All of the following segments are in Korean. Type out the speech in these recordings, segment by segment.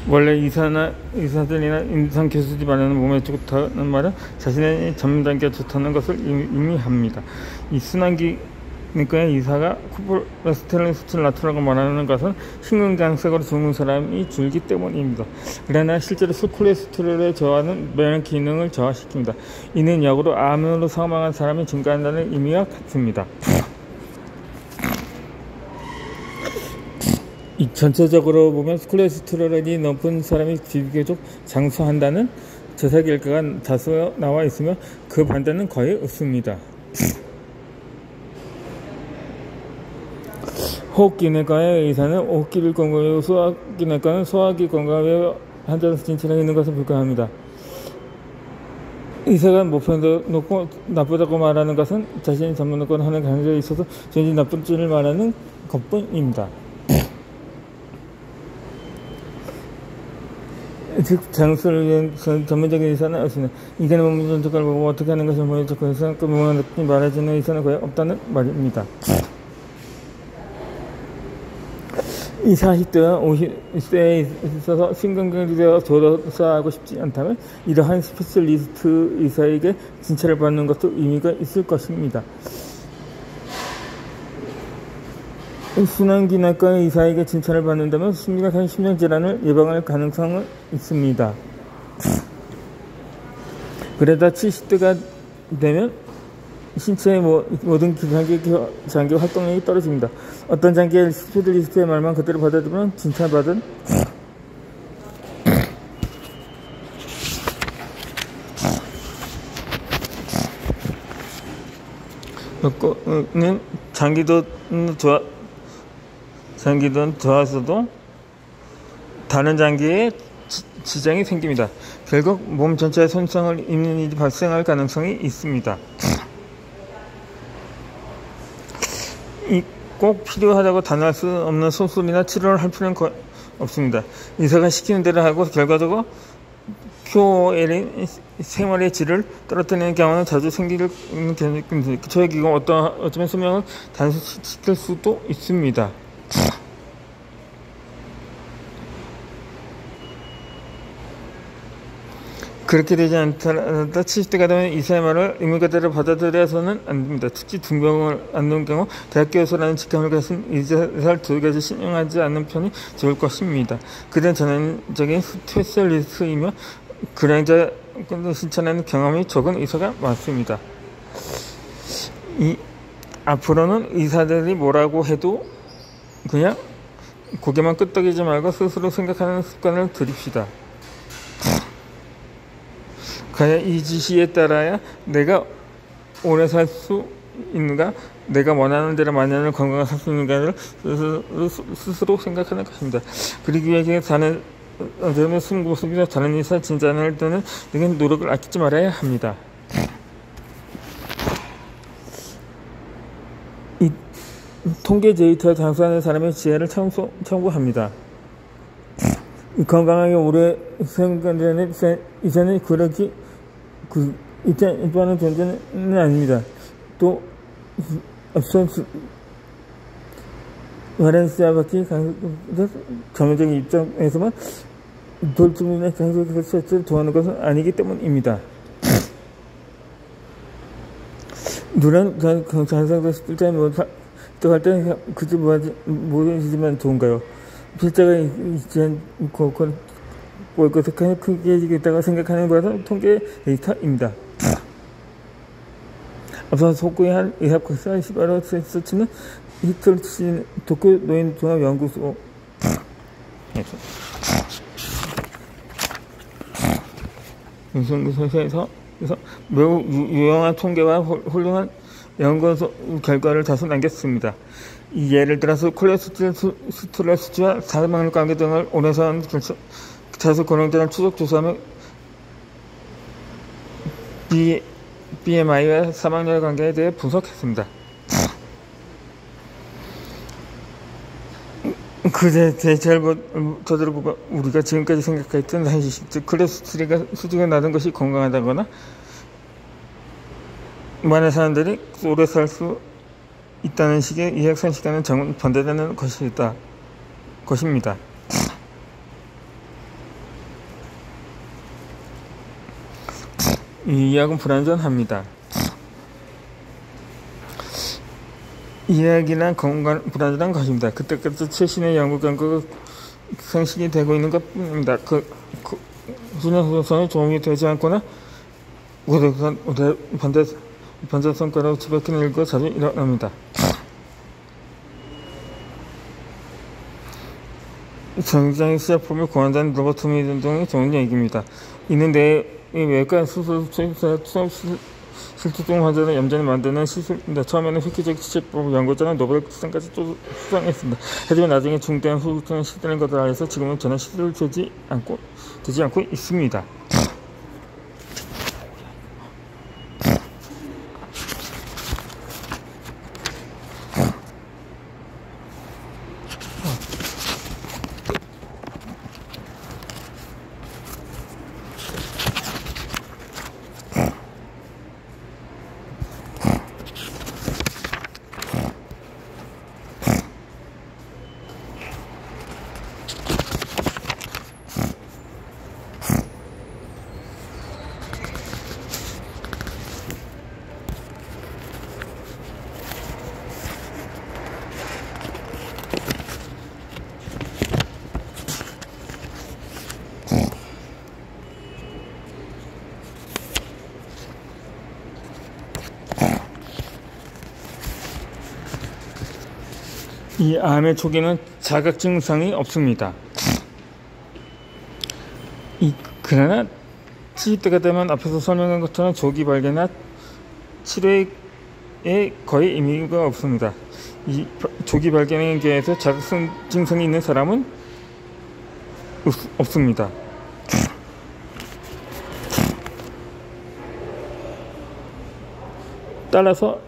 원래 의사들이나 임상 교수들이 말하는 몸에 좋다는 말은 자신의 전문 단계가 좋다는 것을 의미합니다. 이 순환기내과의 의사가 콜레스테롤 수치를 낮추라고 말하는 것은 심근경색으로 죽는 사람이 줄기 때문입니다. 그러나 실제로 콜레스테롤의 저하는 면역 기능을 저하시킵니다. 이는 역으로 암으로 사망한 사람이 증가한다는 의미와 같습니다. 전체적으로 보면 콜레스테롤이 높은 사람이 비교적 장수한다는 조사 결과가 다수 나와 있으며 그 반대는 거의 없습니다. 호흡기내과의 의사는 호흡기를 건강하고 소화기내과는 소화기 건강하게 환자를 진찰하고 있는 것에 불과합니다. 의사가 목표도 높고 나쁘다고 말하는 것은 자신이 전문적으로 하는 강좌에 있어서 좋은지 나쁜지를 말하는 것뿐입니다. 즉 장수를 위한 전문적인 의사는 없습니다. 인간의 몸의 전적을 보고 어떻게 하는 것을 보여주고 의사는 그 몸을 느끼니 말해주는 의사는 거의 없다는 말입니다. 이 40대와 50대에 있어서 심근경색에 대해 조사하고 싶지 않다면 이러한 스페셜리스트 의사에게 진찰을 받는 것도 의미가 있을 것입니다. 순환기내과 의사에게 진찰을 받는다면 심각한 심장질환을 예방할 가능성은 있습니다. 그러다 70대가 되면 신체의 모든 장기 활동력이 떨어집니다. 어떤 장기의 스페셜리스트의 말만 그대로 받아들이면 진찰받은 장기도 좋아서도 다른 장기에 지장이 생깁니다. 결국 몸 전체에 손상을 입는 일이 발생할 가능성이 있습니다. 꼭 필요하다고 단호할 수 없는 수술이나 치료를 할 필요는 없습니다. 의사가 시키는 대로 하고 결과적으로 QOL인 생활의 질을 떨어뜨리는 경우는 자주 생기는 경우입니다. 저의 경우 어쩌면 수명을 단축시킬 수도 있습니다. 그렇게 되지 않더라도 70대가 되면 의사의 말을 의무 그대로 받아들여서는 안 됩니다. 특히 중병을 앓는 경우 대학교에서라는 직함을 가진 의사를 두 가지 신용하지 않는 편이 좋을 것입니다. 그는 전형적인 스페셜리스트이며 그량자 실천하는 경험이 적은 의사가 많습니다. 앞으로는 의사들이 뭐라고 해도 그냥 고개만 끄덕이지 말고 스스로 생각하는 습관을 들입시다. 과연 이 지시에 따라야 내가 오래 살 수 있는가, 내가 원하는 대로 만년을 건강하게 살 수 있는가를 스스로 생각하는 것입니다. 그러기 위해 다른 숨고속이나 다른 의사 진단을 때는 내겐 노력을 아끼지 말아야 합니다. 이 통계 데이터에 장수하는 사람의 지혜를 참고합니다. 건강하게 오래 생각하는 이사는 그렇게 일반은 존재는 아닙니다. 또 앞서 바렌시아바키 전문적인 입장에서만 돌tum이나 장수의 설치를 좋아하는 것은 아니기 때문입니다. 누런 장상됐을 때 할 때 그저 뭐하지만 좋은가요? 필자가 있지 않고 것을 크게 해지겠다고 생각하는 것은 통계 데이터입니다. 앞서 속구의 의학 박사 시바로 서치는 히틀시 도쿄 노인 종합 연구소 연구소에서 매우 유용한 통계와 훌륭한 연구 결과를 다수 남겼습니다. 예를 들어서 콜레스테롤 수치와 사망률 관계 등을 오래선 자수 고령자를 추적 조사하며 BMI와 사망률 관계에 대해 분석했습니다. 저들을 보고 우리가 지금까지 생각했던 사실, 즉 콜레스테롤 수치가 낮은 것이 건강하다거나 많은 사람들이 오래 살 수 있다는 식의 의학 상식과는 반대되는 것이다. 것입니다. 이 약은 불안전합니다. 이 약이란 건강 불안전한 것입니다. 그때까지 최신의 연구 결과가 생식이 되고 있는 것뿐입니다. 수년 후손에 도움이 되지 않거나 반대 성과로 뒤바뀌는 일과 자주 일어납니다. 정장의 시작품을 고안하는 로보토미 등이 좋은 얘기입니다. 이는 내 외과 수술 실투 환자를 얌전히 만드는 시술입니다. 처음에는 획기적 치료법 연구자는 노벨 수상까지 수상했습니다. 하지만 나중에 중대한 후유증에 시달린 것을 알아서 지금은 전혀 시술되지 않고 있습니다. 이 암의 초기는 자각 증상이 없습니다. 그러나 70대가 되면 앞에서 설명한 것처럼 조기 발견이나 치료에 거의 의미가 없습니다. 이 조기 발견에 의해서 자각 증상이 있는 사람은 없습니다. 따라서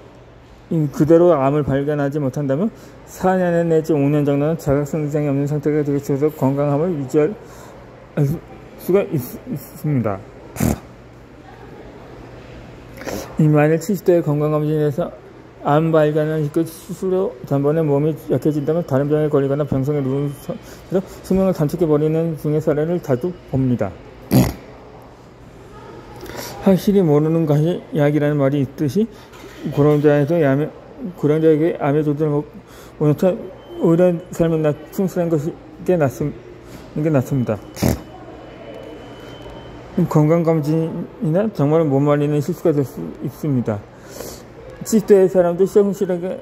그대로 암을 발견하지 못한다면 4년 내지 5년 정도는 자각성 증상이 없는 상태가 되어서 건강함을 유지할 수가 있습니다. 만일 70대의 건강검진에서 암 발견을 시켜 수술로 단번에 몸이 약해진다면 다른 병에 걸리거나 병성에 누워서 수명을 단축해버리는 등의 사례를 자주 봅니다. 확실히 모르는 것이 약이라는 말이 있듯이 고령자에게 암의 조절을 원하면 오히려 삶을 충실한 게 낫습니다. 건강검진이나 정말 못 말리는 실수가 될 수 있습니다. 70대의 사람도 성실하게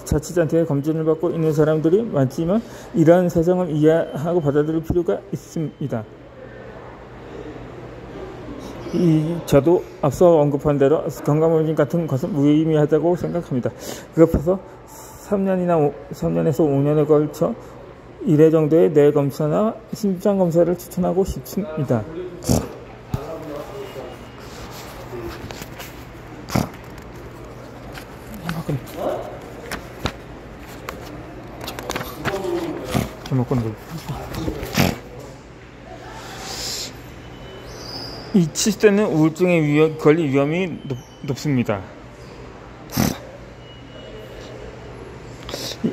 자칫 않게 검진을 받고 있는 사람들이 많지만 이러한 사정을 이해하고 받아들일 필요가 있습니다. 저도 앞서 언급한 대로 건강검진 같은 것은 무의미하다고 생각합니다. 그 앞에서 3년에서 5년에 걸쳐 1회 정도의 뇌 검사나 심장 검사를 추천하고 싶습니다. 이 70대는 우울증에 걸릴 위험이 높습니다.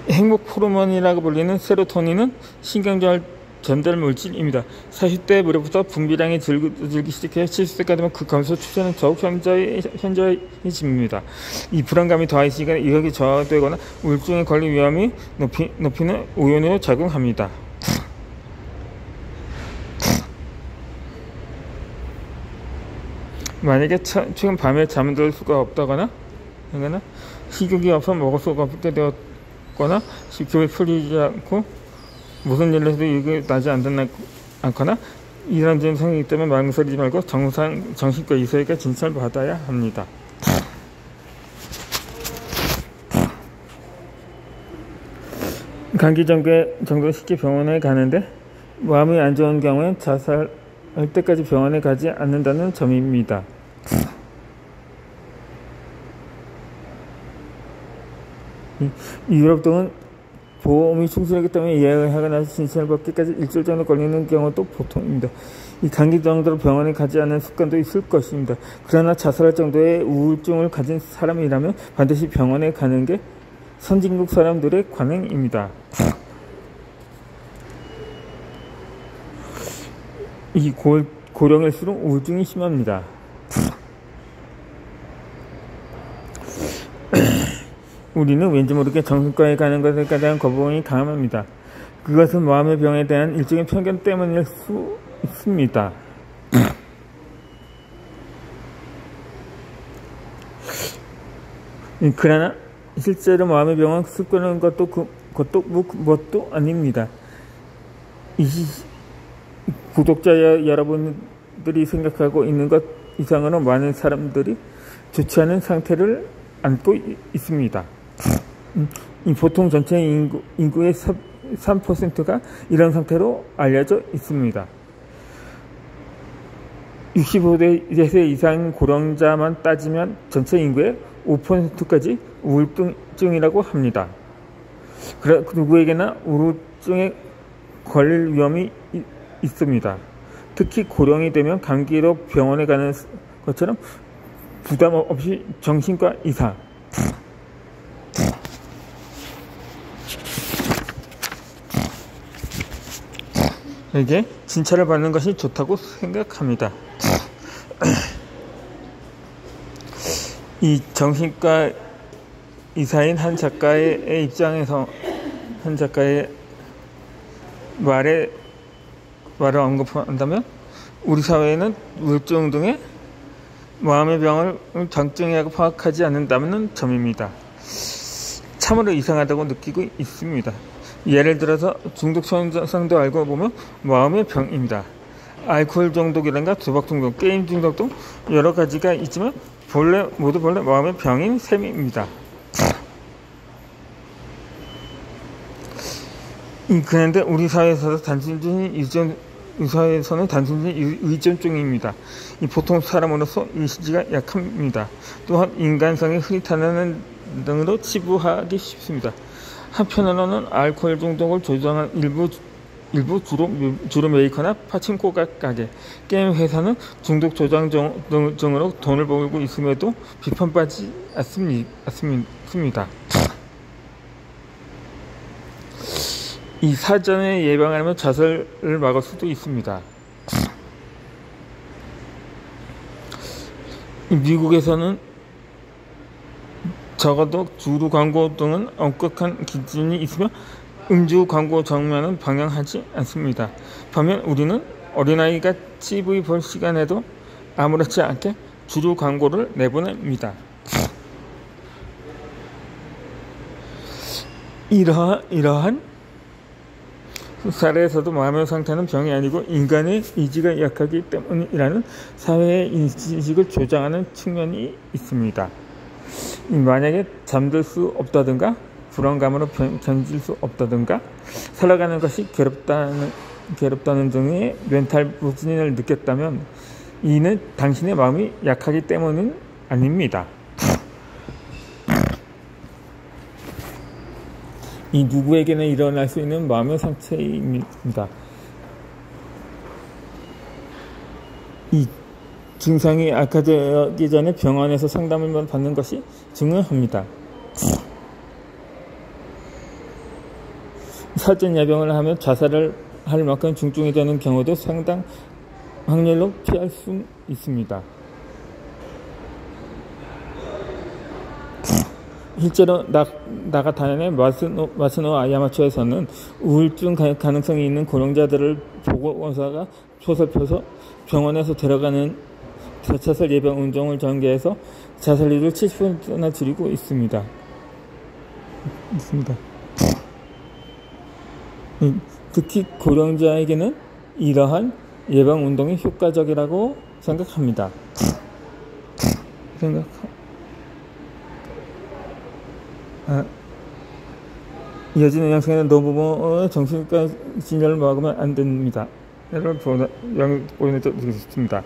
행복 호르몬이라고 불리는 세로토닌은 신경절 전달 물질입니다. 40대 무렵부터 분비량이 줄기 시작해 70대까지 되면 그 감소 추세는 더욱 현저해집니다. 이 불안감이 더해지거나 의욕이 저하되거나 우울증에 걸릴 위험이 높이는 우연으로 작용합니다. 만약에 최근 밤에 잠들 수가 없다거나 식욕이 없어 먹을 수가 없게 되었거나 식욕이 풀리지 않고 무슨 일을 해도 이게 나지 않거나 이런 증상이 있기 때문에 망설이지 말고 정신과 의사에게 진찰을 받아야 합니다. 감기 정도 쉽게 병원에 가는데 마음이 안 좋은 경우엔 자살할 때까지 병원에 가지 않는다는 점입니다. 유럽 등은 보험이 충실하기 때문에 예약을 하거나 진찰을 받기까지 일주일 정도 걸리는 경우도 보통입니다. 이 감기 정도로 병원에 가지 않는 습관도 있을 것입니다. 그러나 자살할 정도의 우울증을 가진 사람이라면 반드시 병원에 가는 게 선진국 사람들의 관행입니다. 이 고령일수록 우울증이 심합니다. 우리는 왠지 모르게 정신과에 가는 것에 대한 거부감이 강합니다. 그것은 마음의 병에 대한 일종의 편견 때문일 수 있습니다. 그러나 실제로 마음의 병은 습관하는 것도 아닙니다. 구독자 여러분들이 생각하고 있는 것 이상으로 많은 사람들이 좋지 않은 상태를 안고 있습니다. 보통 전체 인구의 3%가 이런 상태로 알려져 있습니다. 65세 이상 고령자만 따지면 전체 인구의 5%까지 우울증이라고 합니다. 누구에게나 우울증에 걸릴 위험이 있습니다. 특히 고령이 되면 감기로 병원에 가는 것처럼 부담 없이 정신과 의사, 에게 진찰을 받는 것이 좋다고 생각합니다. 이 정신과 의사인 한 작가의 입장에서 한 작가의 말을 언급한다면 우리 사회에는 우울증 등의 마음의 병을 정증이라고 파악하지 않는다는 점입니다. 참으로 이상하다고 느끼고 있습니다. 예를 들어서 중독 현상도 알고 보면 마음의 병입니다. 알코올 중독이란가 도박 중독, 게임 중독 등 여러 가지가 있지만 모두 마음의 병인 셈입니다. 그런데 우리 사회에서는 단순히 의존증입니다. 보통 사람으로서 의지가 약합니다. 또한 인간성이 흐릿하는 등으로 치부하기 쉽습니다. 한편으로는 알코올 중독을 조장한 일부 주로 메이커나 파친코 가게, 게임 회사는 중독 조장 등으로 돈을 벌고 있음에도 비판받지 않습니다. 이 사전에 예방하면 자살을 막을 수도 있습니다. 미국에서는 적어도 주류 광고 등은 엄격한 기준이 있으며 음주 광고 장면은 방영하지 않습니다. 반면 우리는 어린아이가 TV 볼 시간에도 아무렇지 않게 주류 광고를 내보냅니다. 이러한 사례에서도 마음의 상태는 병이 아니고 인간의 의지가 약하기 때문이라는 사회의 인식을 조장하는 측면이 있습니다. 만약에 잠들 수 없다든가 불안감으로 견딜 수 없다든가 살아가는 것이 괴롭다는 등의 멘탈 부진을 느꼈다면 이는 당신의 마음이 약하기 때문은 아닙니다. 이 누구에게나 일어날 수 있는 마음의 상처입니다. 이 증상이 악화되기 전에 병원에서 상담을 받는 것이 중요합니다. 사전 예방을 하면 자살을 할 만큼 중증이 되는 경우도 상당 확률로 피할 수 있습니다. 실제로 나가타현의 마스노 아야마초에서는 우울증 가능성이 있는 고령자들을 보건사가 소설펴서 병원에서 데려가는 자살 예방 운동을 전개해서 자살률을 70%나 줄이고 있습니다. 특히 고령자에게는 이러한 예방 운동이 효과적이라고 생각합니다. 이어지는 영상에는 노부모의 정신과 진료를 막으면 안 됩니다. 여러분 보내드리겠습니다.